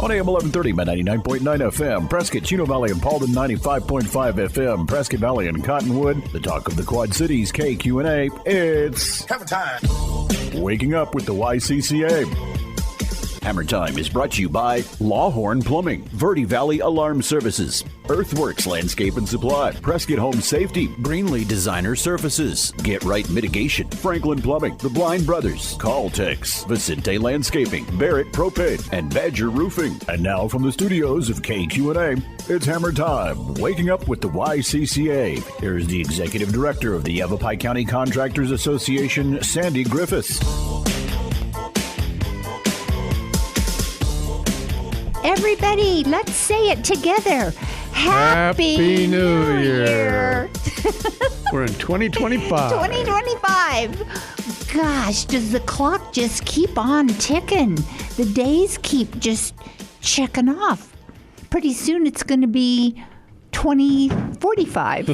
On AM 1130, 99.9 FM, Prescott, Chino Valley, and Paulden, 95.5 FM, Prescott Valley and Cottonwood, the talk of the Quad Cities, KQNA. It's HammerTime. Waking up with the YCCA. HammerTime is brought to you by Lawhorn Plumbing, Verde Valley Alarm Services, Earthworks Landscape and Supply, Prescott Home Safety, Greenlee Designer Surfaces, Get Right Mitigation, Franklin Plumbing, The Blind Brothers, Caltex, Vicente Landscaping, Barrett Propane, and Badger Roofing. And now from the studios of KQNA, it's HammerTime, waking up with the YCCA. Here's the Executive Director of the Yavapai County Contractors Association, Sandy Griffis. Everybody, let's say it together. Happy New Year. We're in 2025. 2025. Gosh, does the clock just keep on ticking? The days keep just checking off. Pretty soon it's going to be 2045.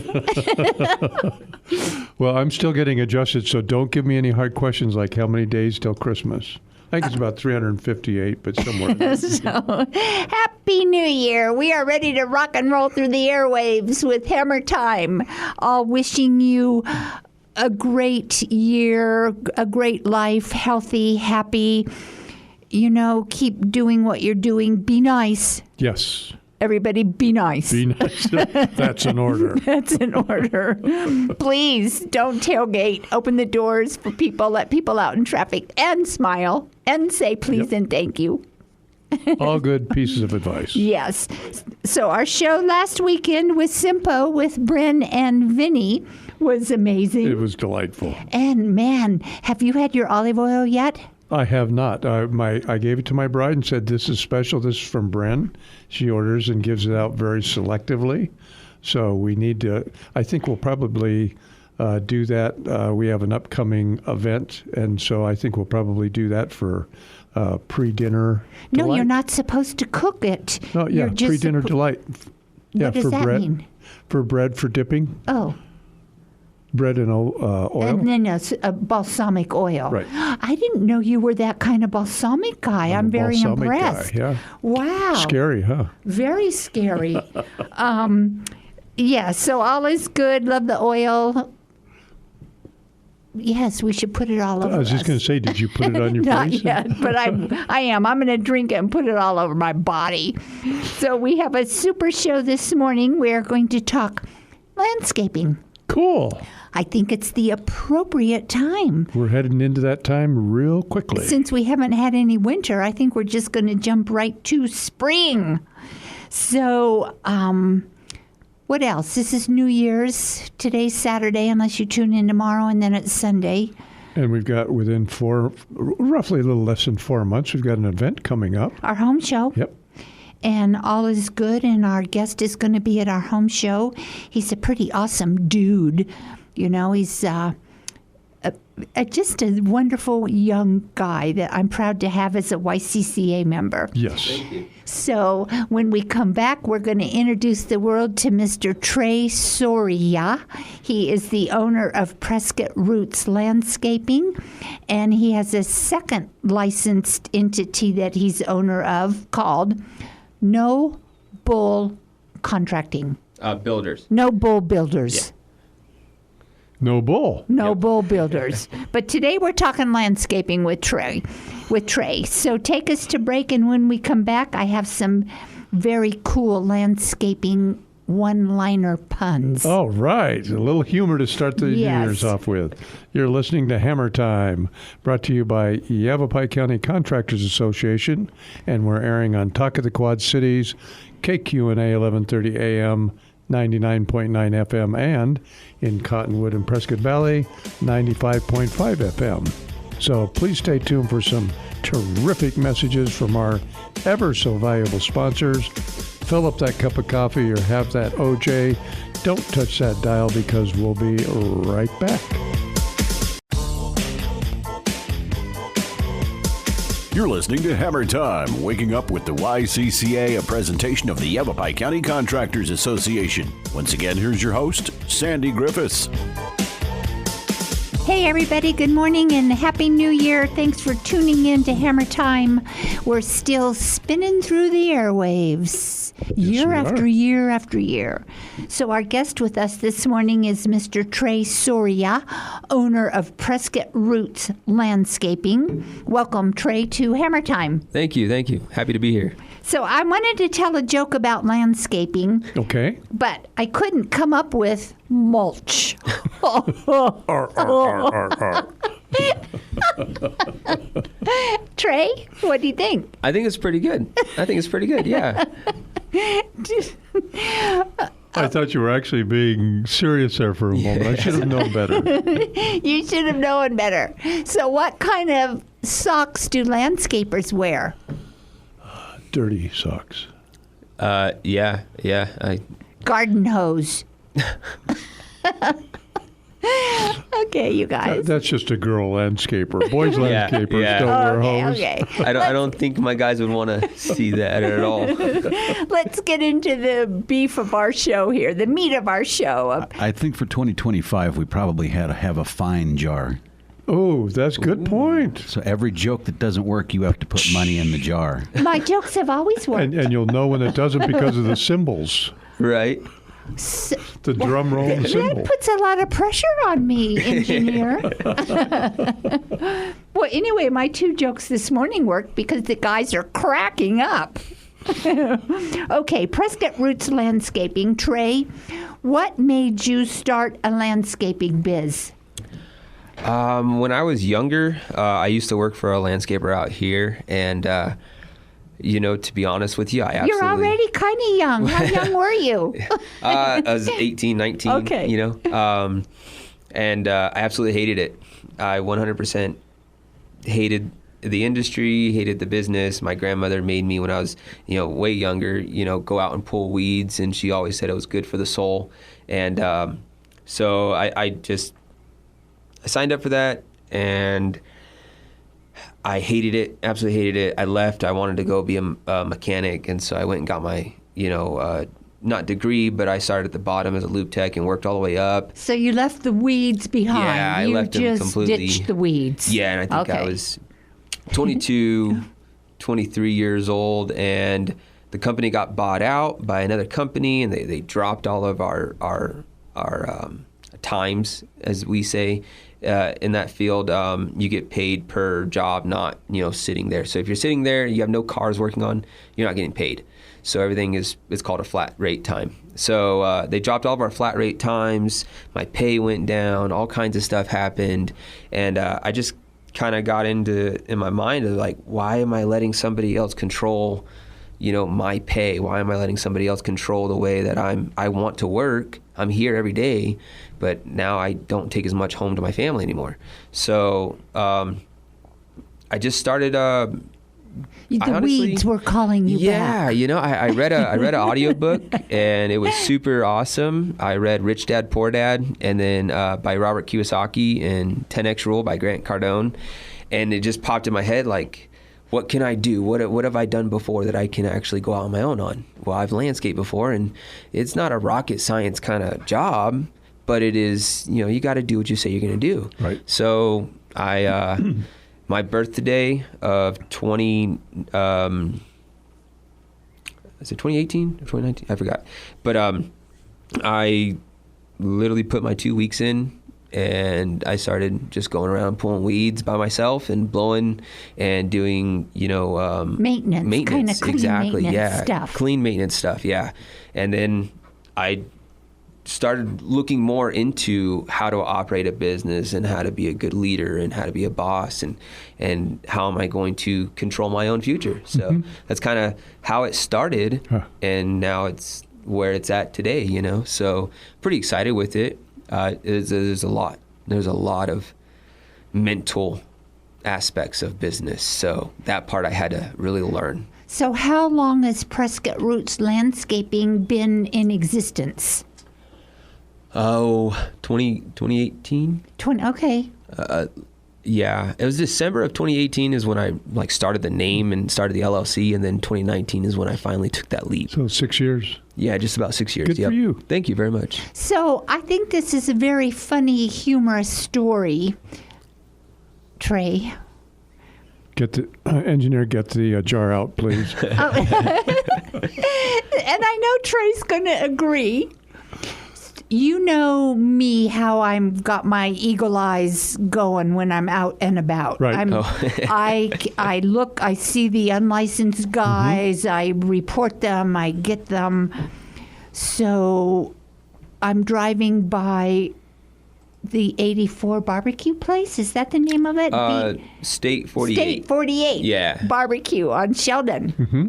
Well, I'm still getting adjusted, so don't give me any hard questions like how many days till Christmas. I think it's about 358, but somewhere. So, Happy New Year. We are ready to rock and roll through the airwaves with HammerTime. All wishing you a great year, a great life, healthy, happy. You know, keep doing what you're doing. Be nice. Yes. Everybody be nice. Be nice. That's an order. That's an order. Please don't tailgate. Open the doors for people. Let people out in traffic and smile and say please and thank you. All good pieces of advice. Yes. So our show last weekend with Simpo with Bryn and Vinny was amazing. It was delightful. And man, have you had your olive oil yet? I have not. I gave it to my bride and said, this is special. This is from Bren. She orders and gives it out very selectively. So we need to, I think we'll probably do that. We have an upcoming event, and so I think we'll probably do that for pre-dinner delight. No, you're not supposed to cook it. No, yeah, pre-dinner delight. Yeah, what does that mean? For bread for dipping. Oh. Bread and oil. And then a balsamic oil. Right. I didn't know you were that kind of balsamic guy. I'm very impressed. Guy, yeah. Wow. Scary, huh? Very scary. Yeah, so all is good. Love the oil. Yes, we should put it all over us. I was just going to say, did you put it on your Not face? Not yet, but I am. I'm going to drink it and put it all over my body. So we have a super show this morning. We're going to talk landscaping. Cool. I think it's the appropriate time. We're heading into that time real quickly. Since we haven't had any winter, I think we're just going to jump right to spring. So, what else? This is New Year's. Today's Saturday, unless you tune in tomorrow, and then it's Sunday. And we've got within roughly a little less than 4 months, we've got an event coming up. Our home show. Yep. And all is good, and our guest is going to be at our home show. He's a pretty awesome dude. You know, he's just a wonderful young guy that I'm proud to have as a YCCA member. Yes. So when we come back, we're going to introduce the world to Mr. Tre Soria. He is the owner of Prescott Roots Landscaping, and he has a second licensed entity that he's owner of called No Bull Contracting. Builders. No Bull Builders. Yeah. No bull. No Bull Builders. But today we're talking landscaping with Tre. So take us to break, and when we come back, I have some very cool landscaping one-liner puns. All right. A little humor to start the New Year's off with. You're listening to Hammer Time, brought to you by Yavapai County Contractors Association, and we're airing on Talk of the Quad Cities, KQNA 1130 AM, 99.9 FM, and in Cottonwood and Prescott Valley, 95.5 FM. So please stay tuned for some terrific messages from our ever so valuable sponsors. Fill up that cup of coffee or have that OJ. Don't touch that dial because we'll be right back. You're listening to Hammer Time, waking up with the YCCA, a presentation of the Yavapai County Contractors Association. Once again, here's your host, Sandy Griffis. Hey, everybody. Good morning and Happy New Year. Thanks for tuning in to Hammer Time. We're still spinning through the airwaves year after year after year. So our guest with us this morning is Mr. Tre Soria, owner of Prescott Roots Landscaping. Welcome, Tre, to Hammer Time. Thank you. Happy to be here. So I wanted to tell a joke about landscaping. Okay. But I couldn't come up with mulch. Tre, what do you think? I think it's pretty good. Yeah. I thought you were actually being serious there for a moment. I should have known better. You should have known better. So what kind of socks do landscapers wear? Dirty socks. Yeah. Garden hose. Okay, you guys. That's just a girl landscaper. Boys landscapers don't wear hose. Okay. I don't think my guys would want to see that at all. Let's get into the beef of our show here, the meat of our show. I think for 2025, we probably had to have a fine jar. Oh, that's a good point. So every joke that doesn't work, you have to put money in the jar. My jokes have always worked. And you'll know when it doesn't because of the cymbals. Right. The drum roll and the cymbal. That puts a lot of pressure on me, engineer. Well, anyway, my two jokes this morning worked because the guys are cracking up. Okay, Prescott Roots Landscaping. Tre, what made you start a landscaping biz? When I was younger, I used to work for a landscaper out here, and to be honest with you, You're already kind of young. How young were you? I was 18, 19. Okay. And I absolutely hated it. I 100% hated the industry, hated the business. My grandmother made me, when I was, way younger, go out and pull weeds, and she always said it was good for the soul. And so I signed up for that, and I hated it, absolutely hated it. I left. I wanted to go be a mechanic, and so I went and got my, not degree, but I started at the bottom as a loop tech and worked all the way up. So you left the weeds behind. Yeah, I left them completely. You just ditched the weeds. Yeah, and I think I was 22, 23 years old, and the company got bought out by another company, and they dropped all of our times, as we say. In that field, you get paid per job, not sitting there. So if you're sitting there, you have no cars working on, you're not getting paid. So everything is called a flat rate time. So they dropped all of our flat rate times. My pay went down. All kinds of stuff happened, and I just kind of got in my mind of like, why am I letting somebody else control, my pay? Why am I letting somebody else control the way that I want to work? I'm here every day, but now I don't take as much home to my family anymore. So I just started. Weeds were calling you back. Yeah, I read an audiobook, and it was super awesome. I read Rich Dad Poor Dad, and then by Robert Kiyosaki, and 10X Rule by Grant Cardone, and it just popped in my head like, what can I do? What have I done before that I can actually go out on my own on? Well, I've landscaped before, and it's not a rocket science kind of job, but it is, you got to do what you say you're going to do. Right. So I, my birthday of 2018 or 2019? I forgot. But I literally put my 2 weeks in, and I started just going around pulling weeds by myself and blowing and doing, maintenance, kind of clean exactly, maintenance stuff. Clean maintenance stuff, yeah. And then I started looking more into how to operate a business and how to be a good leader and how to be a boss and how am I going to control my own future. So that's kind of how it started, and now it's where it's at today, So pretty excited with it. There's a lot of mental aspects of business, so that part I had to really learn. So how long has Prescott Roots Landscaping been in existence? 2018. Okay. Yeah, it was December of 2018 is when I started the name and started the LLC, and then 2019 is when I finally took that leap. So 6 years. Yeah, just about 6 years. Good for you. Thank you very much. So I think this is a very funny, humorous story. Trey. Get the engineer, get the jar out, please. And I know Trey's going to agree. You know me, how I've got my eagle eyes going when I'm out and about. Right. I look, I see the unlicensed guys, I report them, I get them. So I'm driving by the 84 barbecue place. Is that the name of it? State 48. State 48. Yeah. Barbecue on Sheldon. Mm-hmm.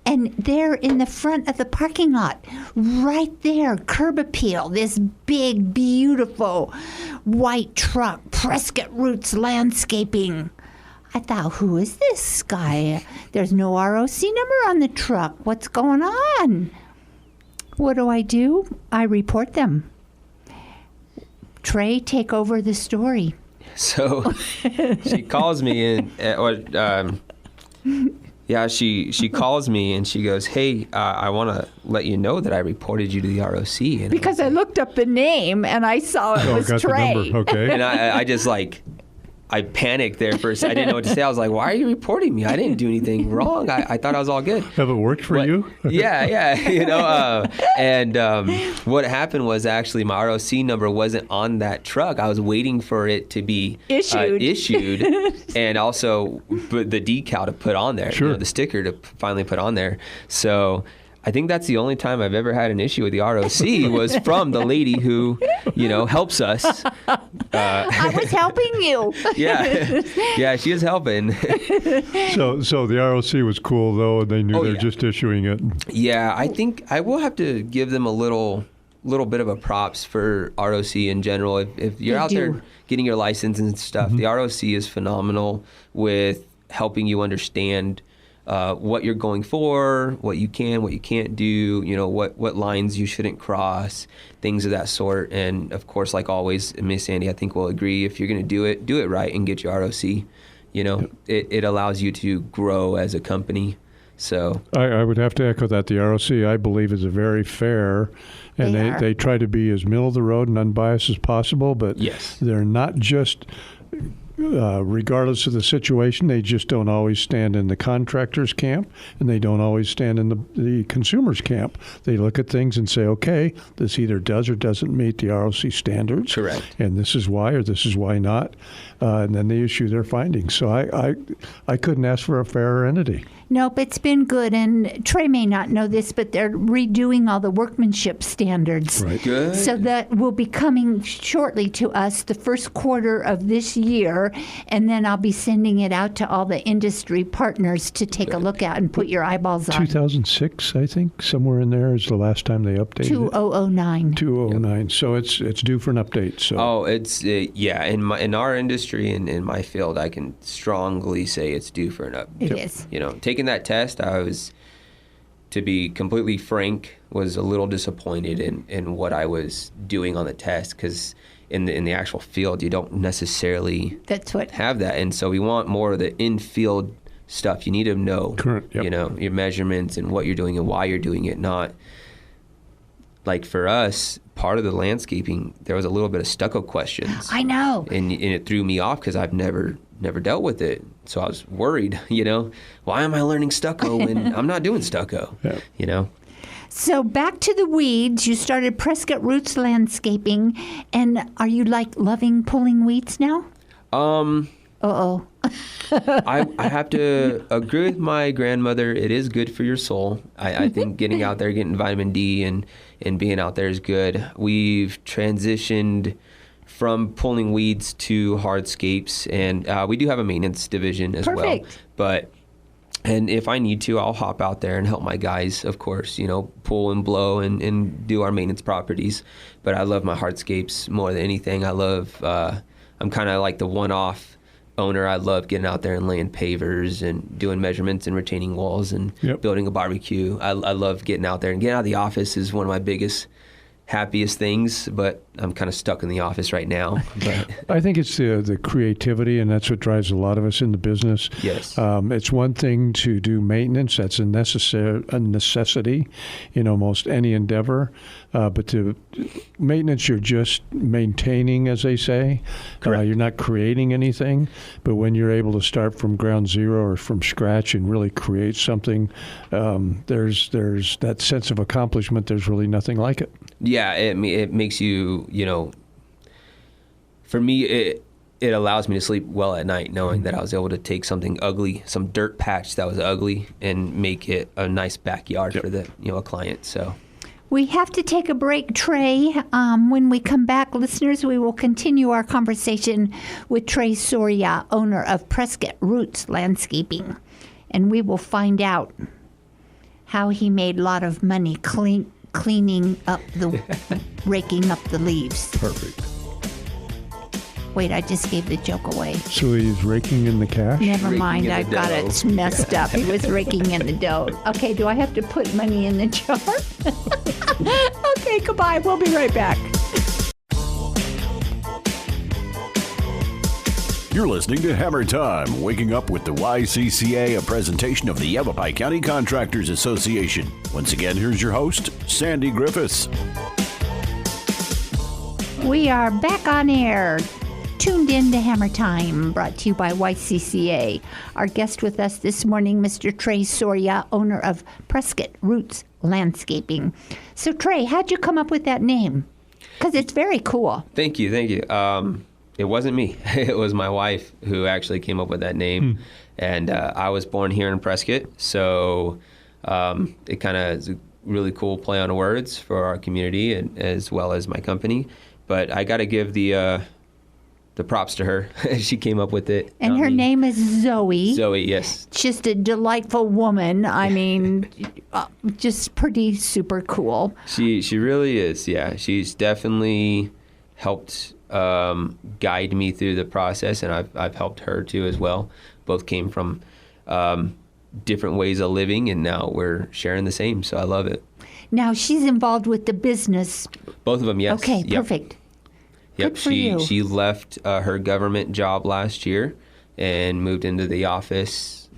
And they're in the front of the parking lot, right there, curb appeal, this big, beautiful white truck, Prescott Roots Landscaping. I thought, who is this guy? There's no ROC number on the truck. What's going on? What do? I report them. Trey, take over the story. So she calls me she calls me and she goes, hey, I want to let you know that I reported you to the ROC. And because I looked up the name and I saw it was got Trey. The number. Okay. And I just I panicked there for a second. I didn't know what to say. I was like, why are you reporting me? I didn't do anything wrong. I thought I was all good. Have it worked for you? Yeah. What happened was actually my ROC number wasn't on that truck. I was waiting for it to be issued and also the decal to put on there, sure. The sticker to finally put on there. So I think that's the only time I've ever had an issue with the ROC was from the lady who, helps us. I was helping you. Yeah, she is helping. So the ROC was cool though, and they knew they're just issuing it. Yeah, I think I will have to give them a little bit of a props for ROC in general. If you're out there getting your license and stuff, the ROC is phenomenal with helping you understand what you're going for, what you can, what you can't do, what lines you shouldn't cross, things of that sort. And of course, like always, Miss Sandy, I think will agree, if you're going to do it right and get your ROC, it allows you to grow as a company. So I would have to echo that. The ROC, I believe, is a very fair, and they try to be as middle of the road and unbiased as possible, but they're not just... regardless of the situation, they just don't always stand in the contractor's camp, and they don't always stand in the consumer's camp. They look at things and say, okay, this either does or doesn't meet the ROC standards. Correct. And this is why, or this is why not. And then they issue their findings. So I couldn't ask for a fairer entity. Nope, it's been good. And Trey may not know this, but they're redoing all the workmanship standards. Right. Good. So that will be coming shortly to us the first quarter of this year. And then I'll be sending it out to all the industry partners to take a look at and put your eyeballs on. 2006, I think, somewhere in there is the last time they updated 2009. 2009. Yep. So it's due for an update. So. It's in our industry and in my field, I can strongly say it's due for an update. It is. Taking that test, I was, to be completely frank, was a little disappointed in what I was doing on the test, because in the actual field, you don't necessarily have that. And so we want more of the in-field stuff. You need to know, your measurements and what you're doing and why you're doing it. Not like for us, part of the landscaping, there was a little bit of stucco questions. I know. And it threw me off because I've never dealt with it. So I was worried, why am I learning stucco when I'm not doing stucco, So back to the weeds. You started Prescott Roots Landscaping, and are you loving pulling weeds now? Uh-oh. I have to agree with my grandmother. It is good for your soul. I think getting out there, getting vitamin D and being out there is good. We've transitioned from pulling weeds to hardscapes, and we do have a maintenance division as well. And if I need to, I'll hop out there and help my guys, of course, pull and blow and do our maintenance properties. But I love my hardscapes more than anything. I'm kind of like the one-off owner. I love getting out there and laying pavers and doing measurements and retaining walls and building a barbecue. I love getting out there, and getting out of the office is one of my biggest, happiest things. But I'm kind of stuck in the office right now. But I think it's the creativity, and that's what drives a lot of us in the business. Yes. It's one thing to do maintenance. That's a necessity in almost any endeavor. But to maintenance, you're just maintaining, as they say. Correct. You're not creating anything. But when you're able to start from ground zero or from scratch and really create something, there's that sense of accomplishment. There's really nothing like it. Yeah, it makes you, for me, it allows me to sleep well at night knowing that I was able to take something ugly, some dirt patch that was ugly, and make it a nice backyard for the, a client. So We have to take a break, Trey. When we come back, listeners, we will continue our conversation with Tre Soria, owner of Prescott Roots Landscaping. And we will find out how he made a lot of money cleaning up raking up the leaves. Perfect. Wait, I just gave the joke away. So he's raking in the cash? Never Raking mind, in the I've got dough. it messed up. He was raking in the dough. Okay, do I have to put money in the jar? Okay, goodbye. We'll be right back. You're listening to Hammer Time, waking up with the YCCA, a presentation of the Yavapai County Contractors Association. Once again, here's your host, Sandy Griffis. We are back on air. Tuned in to Hammer Time, brought to you by YCCA. Our guest with us this morning, Mr. Tre Soria, owner of Prescott Roots Landscaping. So, Trey, how'd you come up with that name? Because it's very cool. Thank you. It wasn't me. It was my wife who actually came up with that name. And I was born here in Prescott, so it kind of is a really cool play on words for our community and as well as my company. But I got to give the props to her. She came up with it. And her name is Zoe. Zoe, yes. Just a delightful woman. I mean, just pretty super cool. She really is, yeah. She's definitely helped guide me through the process, and I've helped her too as well. Both came from different ways of living, and now we're sharing the same, so I love it. Now, she's involved with the business. Both of them, yes. Okay, Yep. perfect. Yep, Good for you. she left her government job last year and moved into the office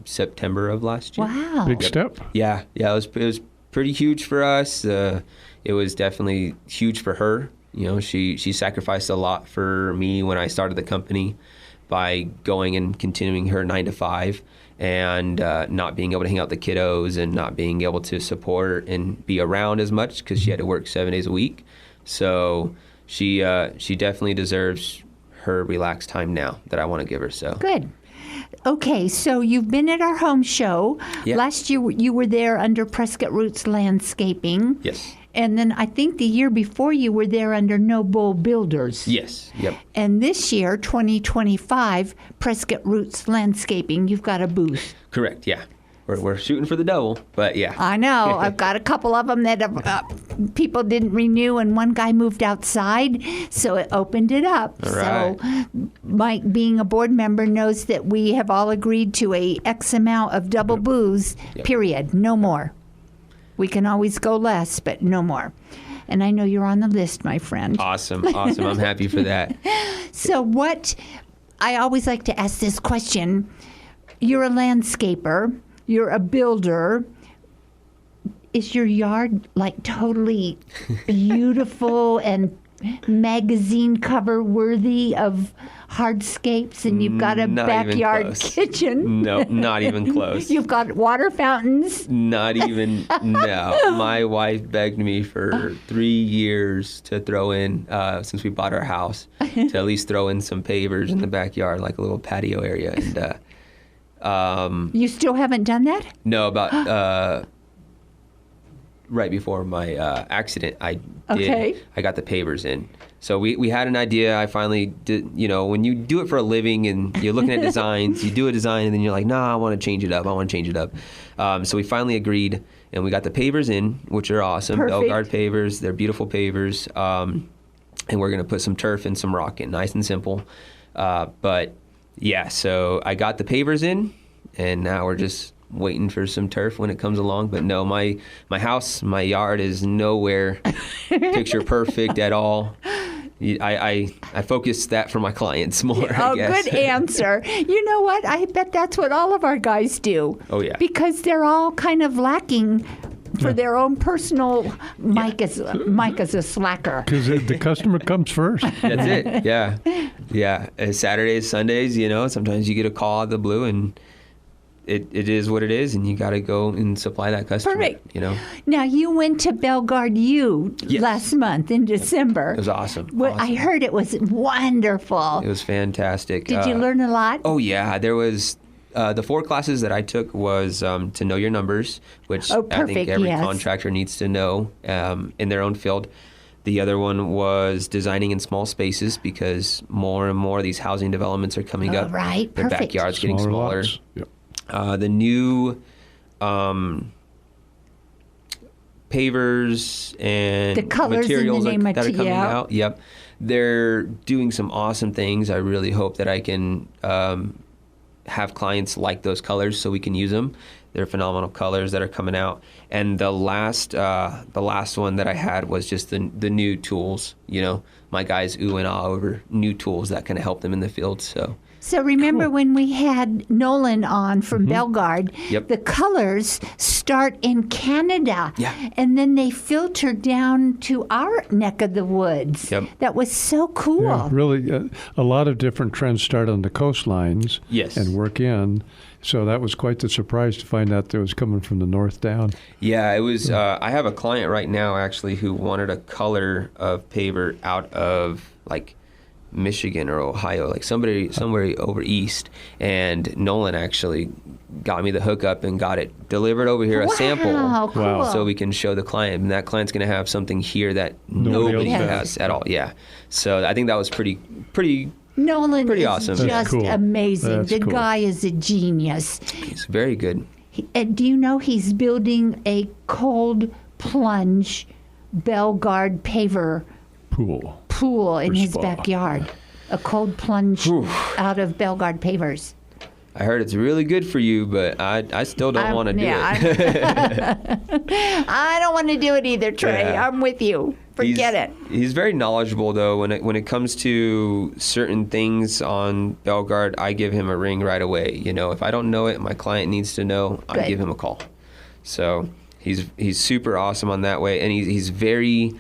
September of last year. Wow. Big step. Yeah, it was pretty huge for us. It was definitely huge for her. You know, she sacrificed a lot for me when I started the company by going and continuing her 9 to 5 and not being able to hang out with the kiddos and not being able to support and be around as much because she had to work 7 days a week. So she definitely deserves her relaxed time now that I want to give her. So Good. Okay, so you've been at our home show. Yeah. Last year you were there under Prescott Roots Landscaping. yes, And then I think the year before you were there under No Bull Builders. yes, yep. And this year, 2025, Prescott Roots Landscaping, you've got a booth. Correct, yeah. We're shooting for the double, but yeah. I know. I've got a couple of them that people didn't renew, and one guy moved outside, so it opened it up. All right. So Mike, being a board member, knows that we have all agreed to a X amount of double booths, period. No more. We can always go less, but no more. And I know you're on the list, my friend. Awesome. I'm happy for that. So I always like to ask this question. You're a landscaper. You're a builder. Is your yard like totally beautiful and magazine cover worthy of hardscapes, and you've got a Not even backyard close. kitchen? No, not even close. You've got water fountains? Not even, no. My wife begged me for 3 years to throw in, since we bought our house, to at least throw in some pavers in the backyard, like a little patio area. And You still haven't done that? no, about right before my accident, I did. Okay. I got the pavers in. So we had an idea. I finally did. You know, when you do it for a living and you're looking at designs, you do a design and then you're like, nah, I want to change it up. So we finally agreed, and we got the pavers in, which are awesome. Perfect. Belgard pavers. They're beautiful pavers. And we're gonna put some turf and some rock in, nice and simple. But yeah, so I got the pavers in, and now we're just waiting for some turf when it comes along. But no, my house, my yard is nowhere picture perfect at all. I focus that for my clients more, I guess. Good answer. You know what? I bet that's what all of our guys do. Oh, yeah. Because they're all kind of lacking for their own personal. Mike is a slacker. Because the customer comes first. That's it. Yeah. Saturdays, Sundays, sometimes you get a call out of the blue, and it is what it is, and you got to go and supply that customer. Perfect. Now, you went to Bellegarde U last month in December. It was awesome. I heard it was wonderful. It was fantastic. Did you learn a lot? Oh, yeah. There was the 4 classes that I took was to know your numbers, which I think every contractor needs to know in their own field. The other one was designing in small spaces, because more and more of these housing developments are coming up. Right. Their Perfect. backyard's getting smaller. Yep. The new pavers and the colors materials that are coming out. Yep. They're doing some awesome things. I really hope that I can have clients like those colors so we can use them. They're phenomenal colors that are coming out. And the last one that I had was just the new tools. My guys ooh and ah over new tools that can help them in the field. So remember when we had Nolan on from Bellegarde, the colors start in Canada, and then they filter down to our neck of the woods. Yep. That was so cool. Yeah, really, a lot of different trends start on the coastlines and work in. So that was quite the surprise to find out that it was coming from the north down. Yeah, it was. I have a client right now, actually, who wanted a color of paver out of, Michigan or Ohio, somewhere over east, and Nolan actually got me the hookup and got it delivered over here, a sample, cool. so we can show the client, and that client's going to have something here that nobody has at all. Yeah, so I think that was pretty Nolan pretty is awesome. just amazing. The guy is a genius. He's very good. Do you know he's building a cold plunge Bellegarde paver pool in his backyard? A cold plunge out of Bellegarde pavers. I heard it's really good for you, but I still don't want to do it. I don't want to do it either, Trey. Yeah. I'm with you. Forget it. He's very knowledgeable, though. When it comes to certain things on Bellegarde, I give him a ring right away. If I don't know it, my client needs to know, I give him a call. So he's super awesome on that way, and he's very.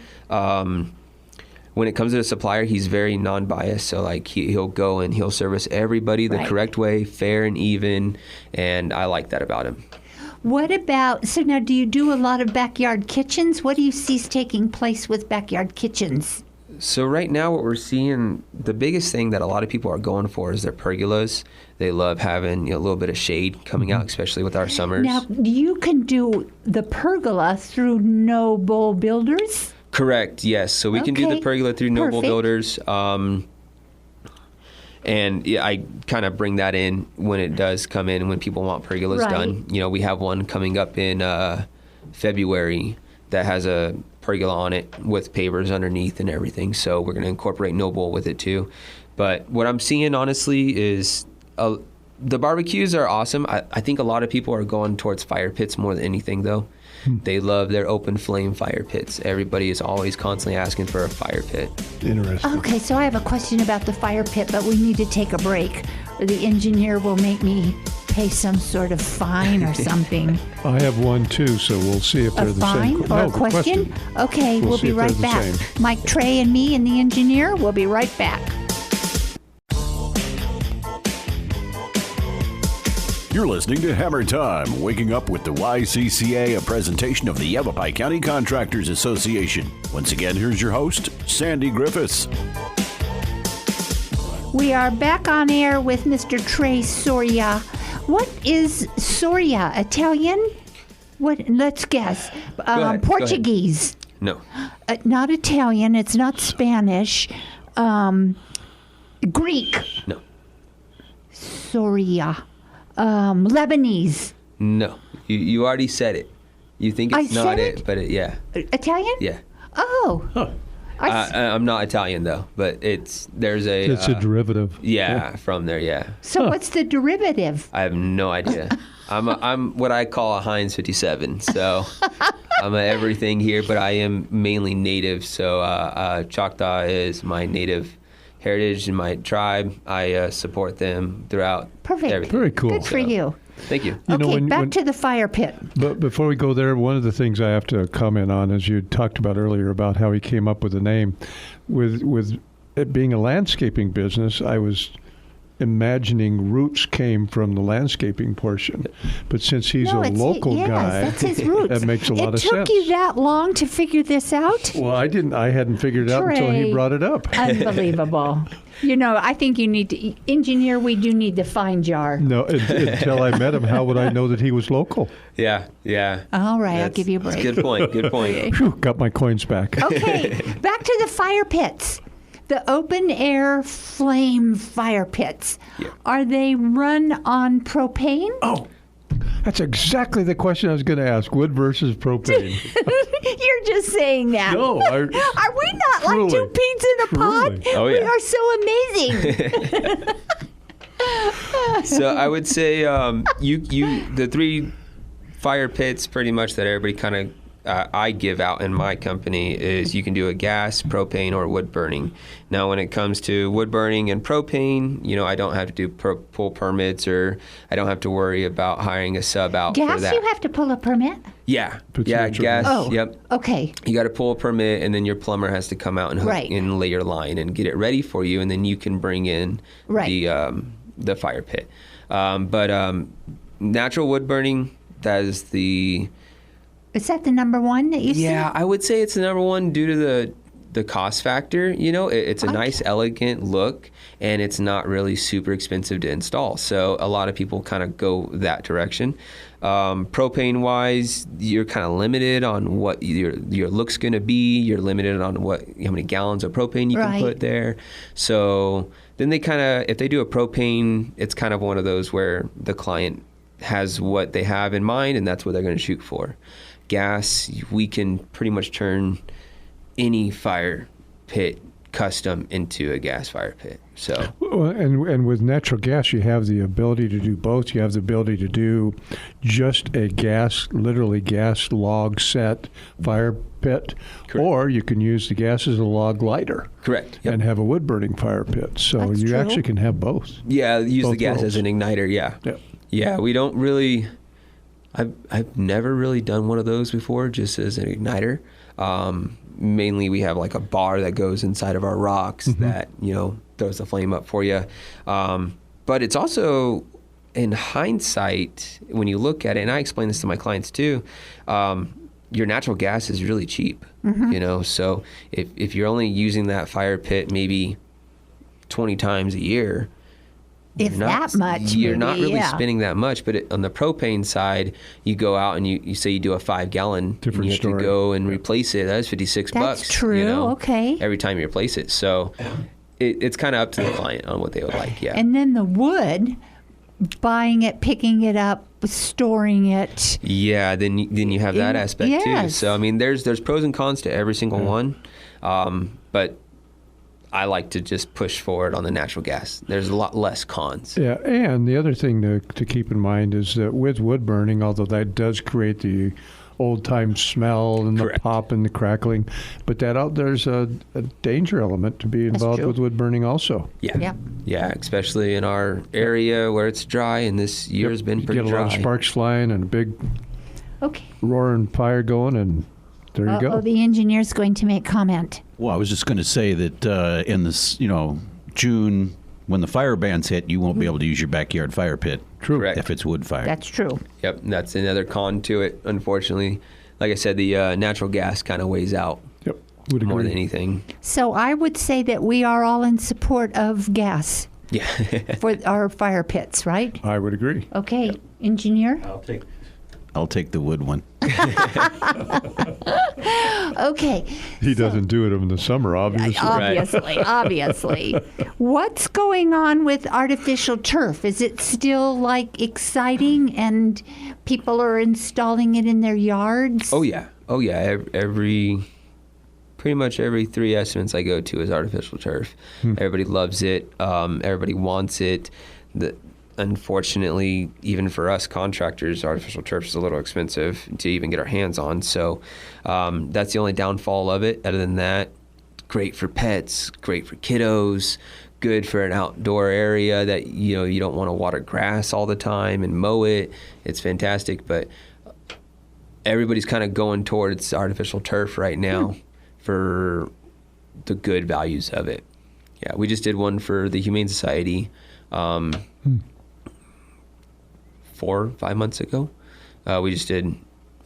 When it comes to the supplier, he's very non-biased. So he'll go and he'll service everybody the correct way, fair and even, and I like that about him. What about, so now do you do a lot of backyard kitchens? What do you see is taking place with backyard kitchens? So right now what we're seeing, the biggest thing that a lot of people are going for is their pergolas. They love having a little bit of shade coming out, especially with our summers. Now, you can do the pergola through No Bull Builders? Correct, yes. So we can do the pergola through Noble Builders. And I kind of bring that in when it does come in, when people want pergolas done. We have one coming up in February that has a pergola on it with pavers underneath and everything. So we're going to incorporate Noble with it too. But what I'm seeing, honestly, is the barbecues are awesome. I think a lot of people are going towards fire pits more than anything, though. They love their open flame fire pits. Everybody is always constantly asking for a fire pit. Interesting. Okay, so I have a question about the fire pit, but we need to take a break, or the engineer will make me pay some sort of fine or something. I have one too, so we'll see if they're the same. A fine or a question? Okay, we'll be right back. Mike, Trey, and me and the engineer will be right back. You're listening to Hammer Time, waking up with the YCCA, a presentation of the Yavapai County Contractors Association. Once again, here's your host, Sandy Griffis. We are back on air with Mr. Tre Soria. What is Soria? Italian? What? Let's guess. Portuguese. No. Not Italian. It's not Spanish. Greek. No. Soria. Lebanese. No. You already said it. You think it's not it, but yeah. Italian? Yeah. Oh. Huh. I'm not Italian though, but it's a derivative. Yeah, from there, yeah. So what's the derivative? I have no idea. I'm what I call a Heinz 57. So I'm a everything here, but I am mainly native. So Choctaw is my native heritage and my tribe. I support them throughout. Perfect. Everything. Very cool. Good for you. Thank you. Okay, back to the fire pit. But before we go there, one of the things I have to comment on, as you talked about earlier, about how he came up with the name, with it being a landscaping business, I was imagining roots came from the landscaping portion. But since he's a local guy, that's his roots. that makes a lot of sense. It took you that long to figure this out? Well, I hadn't figured it out until he brought it up. Unbelievable. I think you need to, engineer, we do need the fine jar. No, until I met him, how would I know that he was local? Yeah. All right, I'll give you a break. That's good point. Whew, got my coins back. Okay, back to the fire pits. The open air flame fire pits. Yeah. Are they run on propane? Oh, that's exactly the question I was going to ask. Wood versus propane. You're just saying that. No, are we not truly, like two peas in a pod? Oh, yeah. We are so amazing. So I would say the three fire pits pretty much that everybody kind of I give out in my company is you can do a gas, propane, or wood burning. Now, when it comes to wood burning and propane, I don't have to do pull permits, or I don't have to worry about hiring a sub out for that. Gas, you have to pull a permit? Yeah, Potential. gas. Oh, yep. Okay. You got to pull a permit, and then your plumber has to come out and hook and lay your line and get it ready for you, and then you can bring in the fire pit. But natural wood burning, that is the... Is that the number one that you see? Yeah, I would say it's the number one due to the cost factor. It's a nice, elegant look, and it's not really super expensive to install. So a lot of people kind of go that direction. Propane-wise, you're kind of limited on what your look's going to be. You're limited on how many gallons of propane you can put there. So then they kind of, if they do a propane, it's kind of one of those where the client has what they have in mind, and that's what they're going to shoot for. Gas, we can pretty much turn any fire pit custom into a gas fire pit. So, and with natural gas, you have the ability to do both. You have the ability to do just a literally gas log set fire pit, or you can use the gas as a log lighter. Correct. Yep. And have a wood burning fire pit. So That's you true. actually can have both. Yeah, use both the gas worlds. as an igniter. Yeah. Yep. Yeah, we don't really. I've never really done one of those before, just as an igniter. Mainly, we have like a bar that goes inside of our rocks that throws the flame up for you. But it's also, in hindsight, when you look at it, and I explain this to my clients too, your natural gas is really cheap. So if you're only using that fire pit maybe 20 times a year. If that much, you're maybe, not really spending that much. But on the propane side, you go out and you say you do a 5-gallon, and you have to go and replace it. That's $56. That's true. Okay. Every time you replace it, so it's kind of up to the client on what they would like. Yeah. And then the wood, buying it, picking it up, storing it. Yeah. Then you have that aspect too. So I mean, there's pros and cons to every single one, but I like to just push forward on the natural gas. There's a lot less cons. Yeah, and the other thing to keep in mind is that with wood burning, although that does create the old-time smell and the pop and the crackling, but there's a danger element to be involved with wood burning also. Yeah, especially in our area where it's dry, and this year has been pretty dry. You get a lot of sparks flying and a big roaring fire going, and there you go. Oh, the engineer's going to make comment. Well, I was just going to say that in this, June, when the fire bans hit, you won't be able to use your backyard fire pit. True. Correct. If it's wood fire. That's true. Yep, that's another con to it, unfortunately. Like I said, the natural gas kind of weighs out more than anything. So I would say that we are all in support of gas for our fire pits, right? I would agree. Okay, engineer? I'll take the wood one. Okay. He doesn't do it in the summer, obviously. Obviously. What's going on with artificial turf? Is it still exciting and people are installing it in their yards? Oh yeah. Pretty much every 3 estimates I go to is artificial turf. Everybody loves it. Everybody wants it. unfortunately, even for us contractors, artificial turf is a little expensive to even get our hands on. So that's the only downfall of it. Other than that, great for pets, great for kiddos, good for an outdoor area that you don't want to water grass all the time and mow it. It's fantastic, but everybody's kind of going towards artificial turf right now for the good values of it. Yeah, we just did one for the Humane Society 4 or 5 months ago. We just did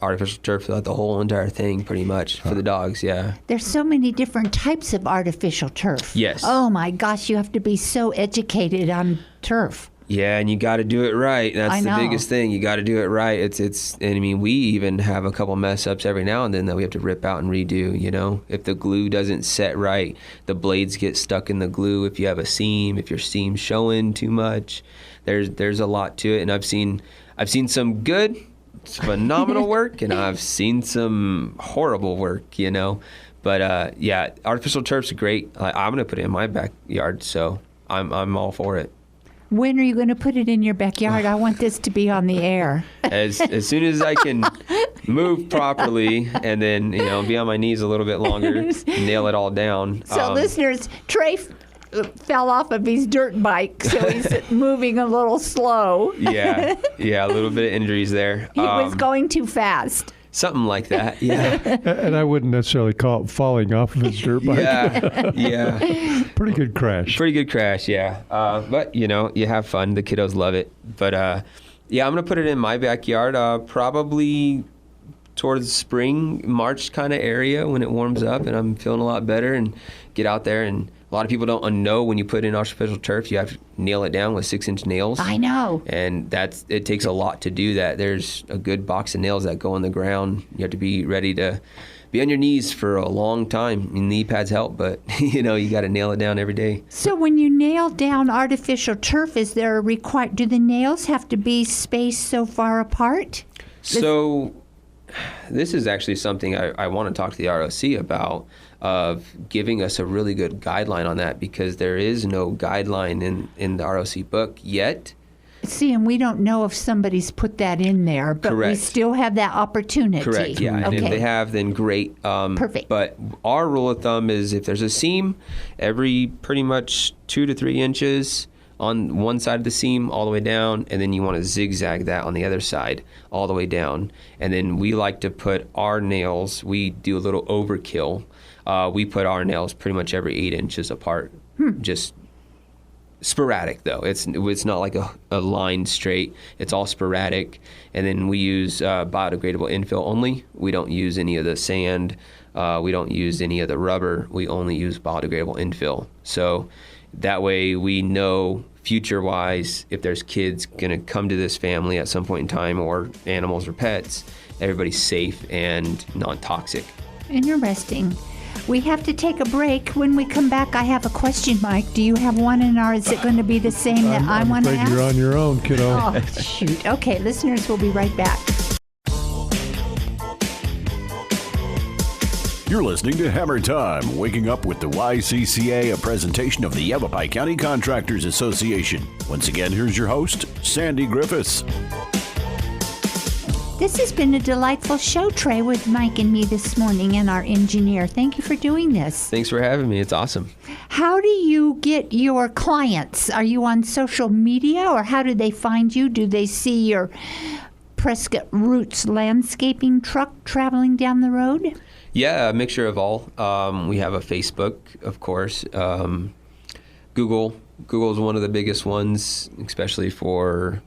artificial turf throughout the whole entire thing pretty much for the dogs. Yeah, there's so many different types of artificial turf. Yes. Oh my gosh, you have to be so educated on turf. Yeah, and you got to do it right. That's the biggest thing. You got to do it right. And I mean, we even have a couple mess ups every now and then that we have to rip out and redo. If the glue doesn't set right, the blades get stuck in the glue. If you have a seam, if your seam's showing too much, there's a lot to it. And I've seen some good, phenomenal work, and I've seen some horrible work. But yeah, artificial turf's great. I'm gonna put it in my backyard, so I'm all for it. When are you going to put it in your backyard? I want this to be on the air. As soon as I can move properly and then, be on my knees a little bit longer, nail it all down. So listeners, Tre fell off of his dirt bike, so he's moving a little slow. Yeah, a little bit of injuries there. He was going too fast. Something like that, yeah. And I wouldn't necessarily call it falling off of his dirt bike. Yeah. Pretty good crash. Yeah. But, you have fun. The kiddos love it. But, yeah, I'm going to put it in my backyard probably towards spring, March kind of area when it warms up and I'm feeling a lot better and get out there. And a lot of people don't know when you put in artificial turf, you have to nail it down with 6-inch nails. I know. And it takes a lot to do that. There's a good box of nails that go in the ground. You have to be ready to be on your knees for a long time. Knee pads help, but you got to nail it down every day. So when you nail down artificial turf, is there do the nails have to be spaced so far apart? So this is actually something I want to talk to the ROC about, of giving us a really good guideline on that, because there is no guideline in the ROC book yet. See, and we don't know if somebody's put that in there, but Correct. We still have that opportunity. Correct, yeah. And if they have, then great. Perfect. But our rule of thumb is if there's a seam, every pretty much 2 to 3 inches on one side of the seam all the way down, and then you want to zigzag that on the other side all the way down. And then we like to put our nails, we do a little overkill. We put our nails pretty much every 8 inches apart. Just sporadic, though. It's not like a line straight. It's all sporadic. And then we use biodegradable infill only. We don't use any of the sand. We don't use any of the rubber. We only use biodegradable infill. So that way we know future-wise if there's kids going to come to this family at some point in time, or animals or pets, everybody's safe and non-toxic. Interesting. We have to take a break. When we come back, I have a question, Mike. Do you have one, or is it going to be the same that I want to ask? You're on your own, kiddo. Oh, shoot. Okay, listeners, we'll be right back. You're listening to Hammer Time, waking up with the YCCA, a presentation of the Yavapai County Contractors Association. Once again, here's your host, Sandy Griffis. This has been a delightful show, Tre, with Mike and me this morning, and our engineer. Thank you for doing this. Thanks for having me. It's awesome. How do you get your clients? Are you on social media, or how do they find you? Do they see your Prescott Roots landscaping truck traveling down the road? Yeah, a mixture of all. We have a Facebook, of course. Google is one of the biggest ones, especially for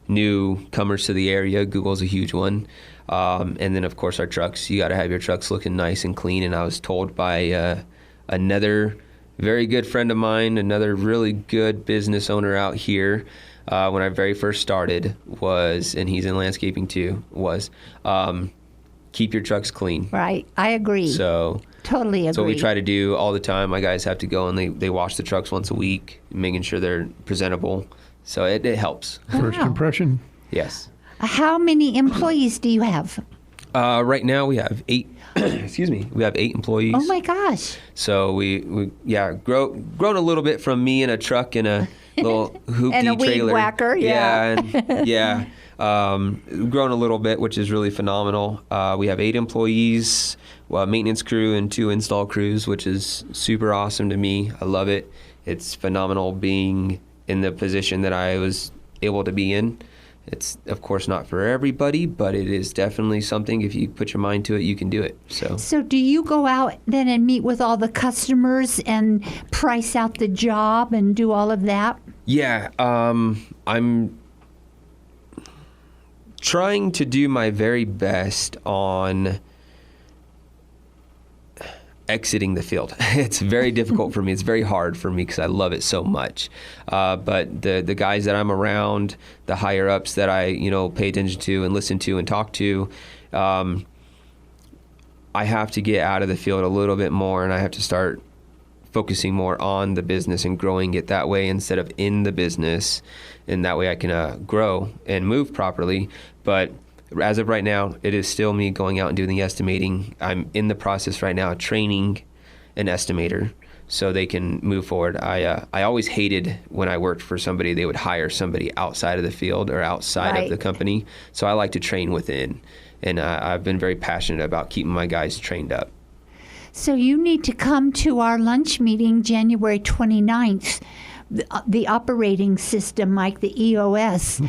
newcomers to the area. Google's a huge one. And then, of course, our trucks. You got to have your trucks looking nice and clean. And I was told by another very good friend of mine, another really good business owner out here, when I very first started, and he's in landscaping too, keep your trucks clean. Right. I agree. So totally agree. That's what we try to do all the time. My guys have to go and they wash the trucks once a week, making sure they're presentable. So it helps. First impression? Yes. How many employees do you have? Right now we have 8. Excuse me. We have 8 employees. Oh my gosh. So we grown a little bit from me in a truck and a little hoopty and a trailer. weed whacker, yeah. Grown a little bit, which is really phenomenal. We have 8 employees, maintenance crew, and 2 install crews, which is super awesome to me. I love it. It's phenomenal being in the position that I was able to be in. It's, of course, not for everybody, but it is definitely something. If you put your mind to it, you can do it. So do you go out then and meet with all the customers and price out the job and do all of that? Yeah, I'm trying to do my very best on exiting the field. It's very difficult for me. It's very hard for me because I love it so much. But the guys that I'm around, the higher ups that I pay attention to and listen to and talk to, I have to get out of the field a little bit more, and I have to start focusing more on the business and growing it that way instead of in the business, and that way I can grow and move properly. But as of right now, it is still me going out and doing the estimating. I'm in the process right now of training an estimator so they can move forward. I always hated when I worked for somebody, they would hire somebody outside of the field or outside of the company. So I like to train within, and I've been very passionate about keeping my guys trained up. So you need to come to our lunch meeting January 29th. The operating system, Mike, the EOS,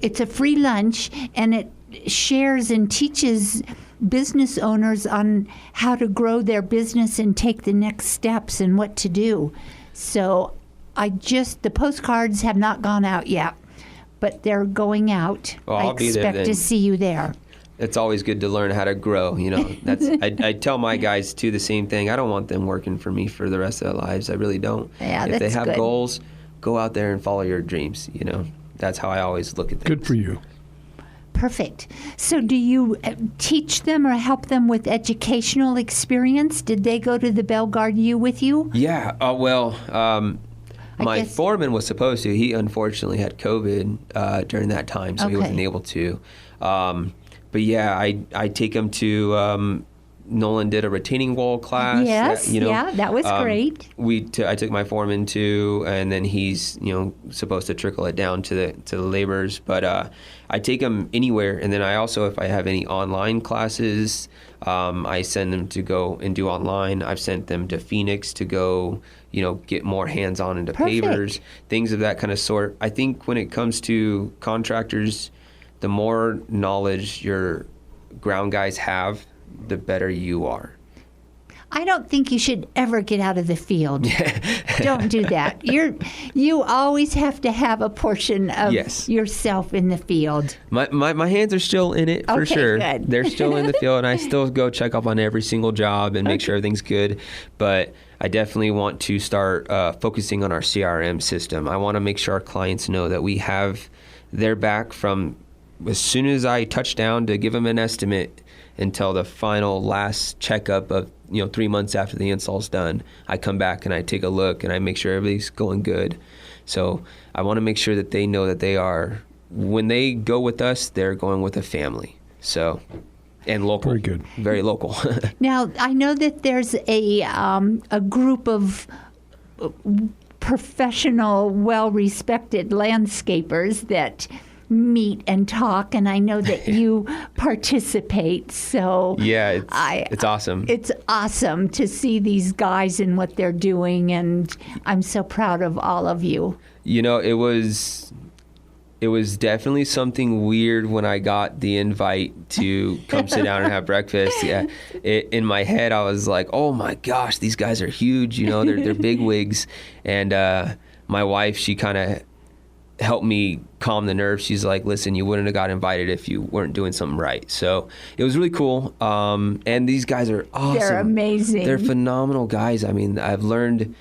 it's a free lunch, and it shares and teaches business owners on how to grow their business and take the next steps and what to do. So the postcards have not gone out yet, but they're going out. Well, I I'll be there expect to see you there. It's always good to learn how to grow. That's I tell my guys too the same thing. I don't want them working for me for the rest of their lives. I really don't. Yeah, if they have good. goals, go out there and follow your dreams. That's how I always look at things. Good for you. Perfect. So do you teach them or help them with educational experience? Did they go to the Bellegarde U with you? Yeah. My foreman was supposed to. He unfortunately had COVID during that time, so he wasn't able to. But yeah, I take him to. Nolan did a retaining wall class. Yes, that was great. I took my foreman to, and then he's supposed to trickle it down to the laborers. But I take him anywhere, and then I also, if I have any online classes, I send them to go and do online. I've sent them to Phoenix to go, get more hands-on into pavers, things of that kind of sort. I think when it comes to contractors, the more knowledge your ground guys have, the better you are. I don't think you should ever get out of the field. Don't do that. You always have to have a portion of yourself in the field. My hands are still in it for sure. Good. They're still in the field, and I still go check up on every single job and make sure everything's good. But I definitely want to start focusing on our CRM system. I want to make sure our clients know that we have their back from as soon as I touch down to give them an estimate until the final last checkup of 3 months after the install's done. I come back and I take a look and I make sure everything's going good. So I want to make sure that they know that when they go with us, they're going with a family. So, and local. Very good. Very local. Now, I know that there's a group of professional, well-respected landscapers that meet and talk, and I know that you participate. So yeah, it's awesome. It's awesome to see these guys and what they're doing, and I'm so proud of all of you. It was definitely something weird when I got the invite to come sit down and have breakfast. Yeah, in my head I was like, oh my gosh, these guys are huge. They're big wigs, and my wife, she kind of helped me calm the nerves. She's like, listen, you wouldn't have got invited if you weren't doing something right. So it was really cool. And these guys are awesome. They're amazing. They're phenomenal guys. I mean, I've learned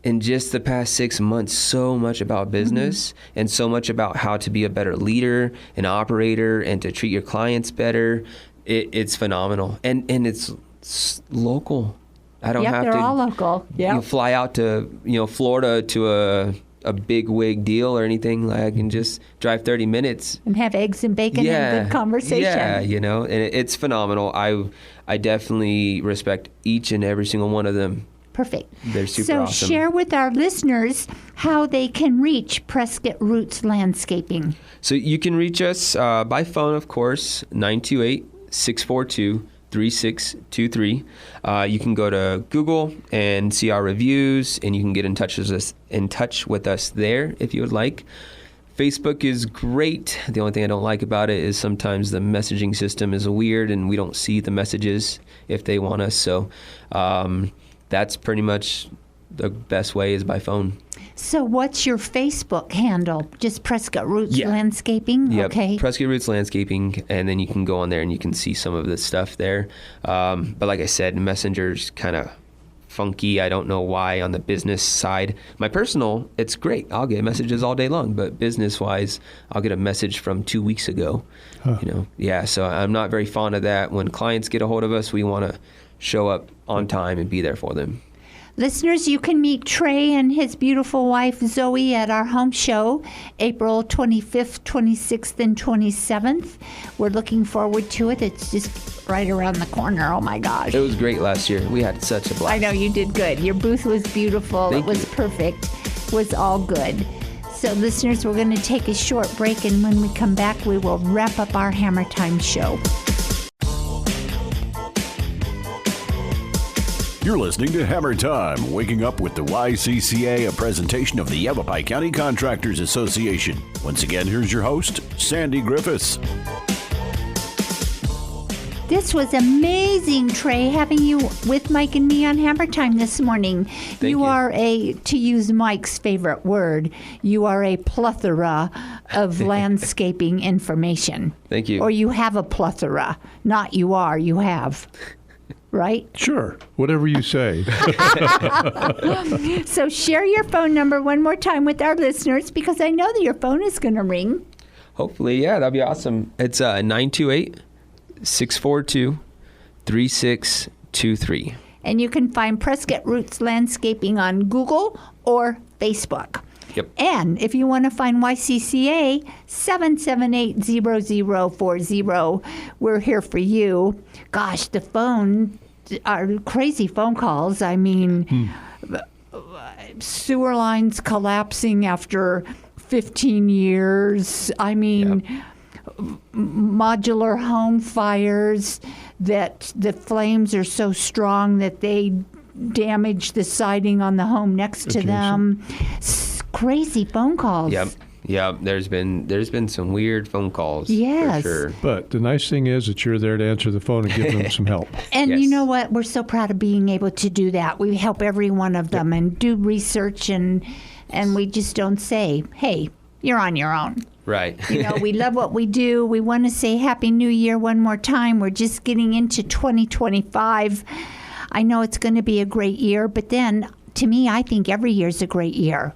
in just the past 6 months so much about business and so much about how to be a better leader, an operator, and to treat your clients better. It's phenomenal. And it's local. I don't have to. They're all local. Yeah. Fly out to Florida to a big wig deal or anything. Like, I can just drive 30 minutes and have eggs and bacon and good conversation. Yeah, and it's phenomenal. I definitely respect each and every single one of them. Perfect. They're super awesome. So share with our listeners how they can reach Prescott Roots Landscaping. So you can reach us by phone, of course, 928-642-3623. You can go to Google and see our reviews, and you can get in touch with us there if you would like. Facebook is great. The only thing I don't like about it is sometimes the messaging system is weird, and we don't see the messages if they want us. So that's pretty much the best way is by phone. So what's your Facebook handle? Just Prescott Roots Landscaping? Yep. Okay. Prescott Roots Landscaping, and then you can go on there and you can see some of the stuff there. But like I said, Messenger's kind of funky. I don't know why on the business side. My personal, it's great. I'll get messages all day long, but business-wise, I'll get a message from 2 weeks ago. So I'm not very fond of that. When clients get a hold of us, we want to show up on time and be there for them. Listeners, you can meet Trey and his beautiful wife, Zoe, at our home show, April 25th, 26th, and 27th. We're looking forward to it. It's just right around the corner. Oh, my gosh. It was great last year. We had such a blast. I know, you did good. Your booth was beautiful. Thank it was you. perfect. It was all good. So, listeners, we're going to take a short break, and when we come back, we will wrap up our Hammer Time show. You're listening to Hammer Time, waking up with the YCCA, a presentation of the Yavapai County Contractors Association. Once again, here's your host, Sandy Griffis. This was amazing, Trey, having you with Mike and me on Hammer Time this morning. Thank you. You are to use Mike's favorite word, you are a plethora of landscaping information. Thank you. Or you have a plethora. Not you are, you have. Right? Sure. Whatever you say. So share your phone number one more time with our listeners, because I know that your phone is going to ring. Hopefully, yeah, that'd be awesome. It's 928-642-3623. And you can find Prescott Roots Landscaping on Google or Facebook. Yep. And if you want to find YCCA, 778-0040. We're here for you. Gosh, the phone are crazy phone calls. I mean, sewer lines collapsing after 15 years. I mean, modular home fires that the flames are so strong that they damage the siding on the home next to them. Crazy phone calls. Yep. There's been some weird phone calls. Yes. For sure. But the nice thing is that you're there to answer the phone and give them some help. And Yes. you know what? We're so proud of being able to do that. We help every one of them and do research, and we just don't say, hey, you're on your own. Right. You know, we love what we do. We want to say Happy New Year one more time. We're just getting into 2025. I know it's going to be a great year, but then, to me, I think every year's a great year.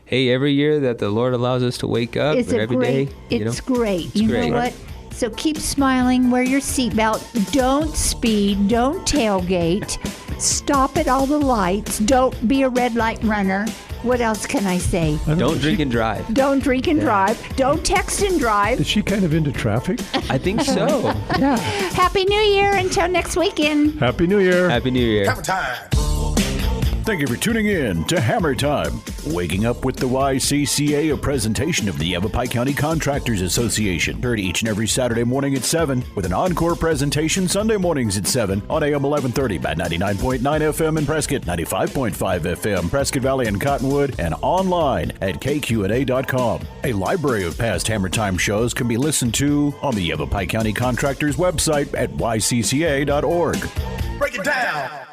Hey, every year that the Lord allows us to wake up, It's or every day, It's great. It's you great. know what? So keep smiling, wear your seatbelt, don't speed, don't tailgate, stop at all the lights, don't be a red light runner. What else can I say? Don't drink and drive. Don't drink and drive. Don't text and drive. Is she kind of into traffic? I think so. Yeah. Happy New Year until next weekend. Happy New Year. Happy New Year. Thank you for tuning in to Hammer Time, waking up with the YCCA, a presentation of the Yavapai County Contractors Association. Heard each and every Saturday morning at 7, with an encore presentation Sunday mornings at 7 on AM 1130 by 99.9 FM in Prescott, 95.5 FM, Prescott Valley and Cottonwood, and online at kqna.com. A library of past Hammer Time shows can be listened to on the Yavapai County Contractors website at ycca.org. Break it down.